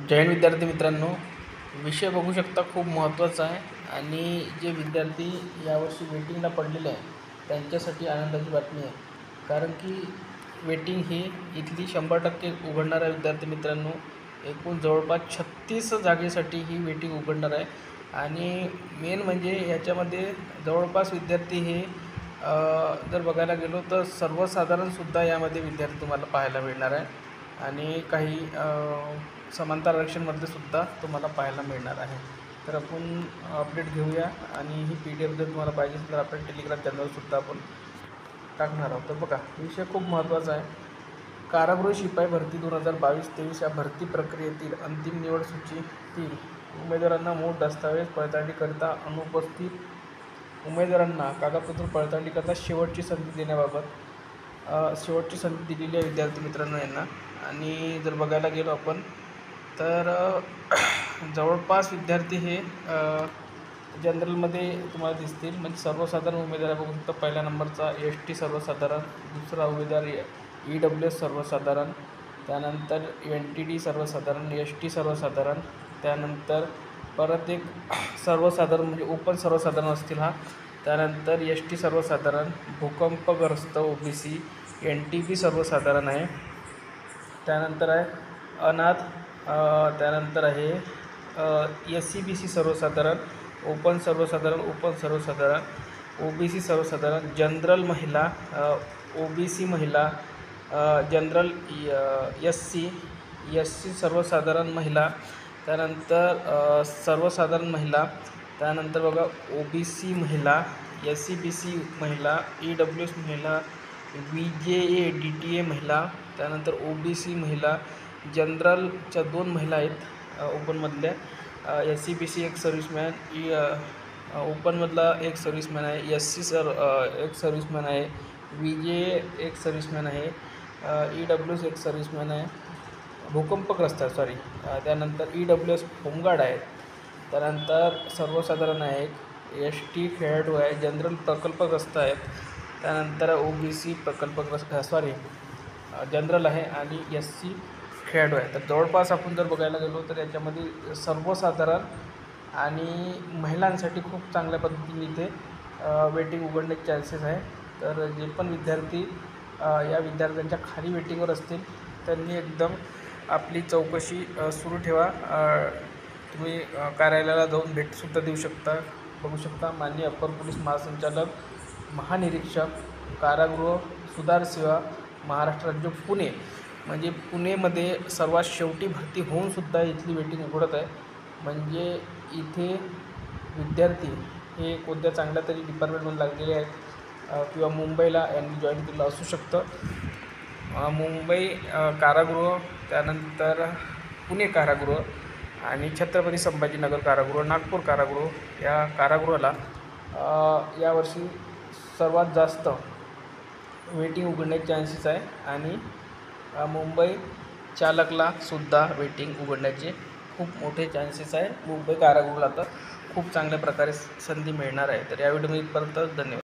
जय हिंद विद्यार्थी मित्रांनो, विषय बघू शकता खूप महत्त्वाचा आहे आणि जे विद्यार्थी यावर्षी वेटिंगला पडलेले आहे त्यांच्यासाठी आनंदाची बातमी आहे. कारण की वेटिंग ही इथली 100% उघडणार आहे. विद्यार्थी मित्रांनो, एकूण जवळपास 36 जागेसाठी ही वेटिंग उघडणार आहे आणि मेन म्हणजे याच्यामध्ये जवळपास विद्यार्थी हे जर बघायला गेलो तर सर्वसाधारणसुद्धा यामध्ये विद्यार्थी तुम्हाला पाहायला मिळणार आहे आणि काही समांतर आरक्षणमध्ये सुद्धा तुम्हाला पाहायला मिळणार आहे. तर आपण अपडेट घेऊया आणि ही PDF जर तुम्हाला पाहिजे असेल तर आपण टेलिग्राम चॅनलवरसुद्धा आपण टाकणार आहोत. तर बघा, विषय खूप महत्त्वाचा आहे. कारागृह शिपाई भरती 2022-23 या भरती प्रक्रियेतील अंतिम निवड सूचीतील उमेदवारांना मूळ दस्तावेज पडताळणीकरिता अनुपस्थित उमेदवारांना कागदपत्र पडताळणीकरिता शेवटची संधी देण्याबाबत शेवटची संधी दिलेली आहे विद्यार्थी मित्रांनो यांना. आणि जर बघायला गेलो आपण तर जवळपास विद्यार्थी हे जनरलमध्ये तुम्हाला दिसतील. म्हणजे सर्वसाधारण उमेदवार बघू शकता. पहिल्या नंबरचा ST सर्वसाधारण, दुसरा उमेदवार EWS सर्वसाधारण, त्यानंतर NTD सर्वसाधारण, ST सर्वसाधारण, त्यानंतर परत एक सर्वसाधारण म्हणजे ओपन सर्वसाधारण असतील हा, त्यानंतर ST सर्वसाधारण, भूकंपग्रस्त OBC, NTB सर्वसाधारण आहे, त्यानंतर आहे अनाथ, त्यानंतर आहे SCBC सर्वसाधारण, ओपन सर्वसाधारण, OBC सर्वसाधारण, जनरल महिला, OBC महिला, जनरल SC सर्वसाधारण महिला, त्यानंतर सर्वसाधारण महिला, त्यानंतर बघा OBC महिला, SCBC महिला, EWS महिला, VJA DTA महिला, त्यानंतर OBC महिला, जनरलच्या 2 महिला आहेत ओपनमधल्या, SCBC एक सर्व्हिसमॅन, ओपनमधला एक सर्व्हिसमॅन आहे, SC एक सर्व्हिसमॅन आहे, VJA एक सर्व्हिसमॅन आहे, EWS एक सर्व्हिसमॅन आहे, भूकंपग्रस्त सॉरी, त्यानंतर EWS होमगार्ड आहेत, त्यानंतर सर्वसाधारण आहे एक, ST खेळाडू आहे, जनरल प्रकल्पग्रस्त आहेत, त्यानंतर OBC प्रकल्पग्रस्त जनरल आहे आणि SC खेळाडू आहे. तर जवळपास आपण जर बघायला गेलो तर याच्यामध्ये सर्वसाधारण आणि महिलांसाठी खूप चांगल्या पद्धतीने इथे वेटिंग उघडण्याचे चान्सेस आहे. तर जे पण विद्यार्थी या विद्यार्थ्यांच्या खाली वेटिंगवर असतील त्यांनी एकदम आपली चौकशी सुरू ठेवा. तुम्ही कार्यालयाला जाऊन भेटसुद्धा देऊ शकता. बघू शकता माननीय अप्पर पोलीस महासंचालक, महानिरीक्षक, कारागृह सुधार सेवा, महाराष्ट्र राज्य पुणे, म्हणजे पुणेमध्ये सर्वात शेवटी भरती होऊनसुद्धा इथली वेटिंग उघडत आहे. म्हणजे इथे विद्यार्थी हे कोणत्या चांगल्या तरी डिपार्टमेंटमध्ये लागलेले आहेत किंवा मुंबईला यांनी जॉईन केलं असू शकतं. मुंबई कारागृह, त्यानंतर पुणे कारागृह आणि छत्रपती संभाजीनगर कारागृह, नागपूर कारागृह या कारागृहाला यावर्षी सर्वात जास्त वेटिंग उघडण्याचे चान्सेस आहे आणि मुंबई चालकला सुद्धा वेटिंग उघडण्याचे खूप मोठे चान्सेस आहे. मुंबई कारागृहाला तर खूप चांगल्या प्रकारे संधी मिळणार आहे. तर या व्हिडिओमध्ये इथपर्यंत. धन्यवाद.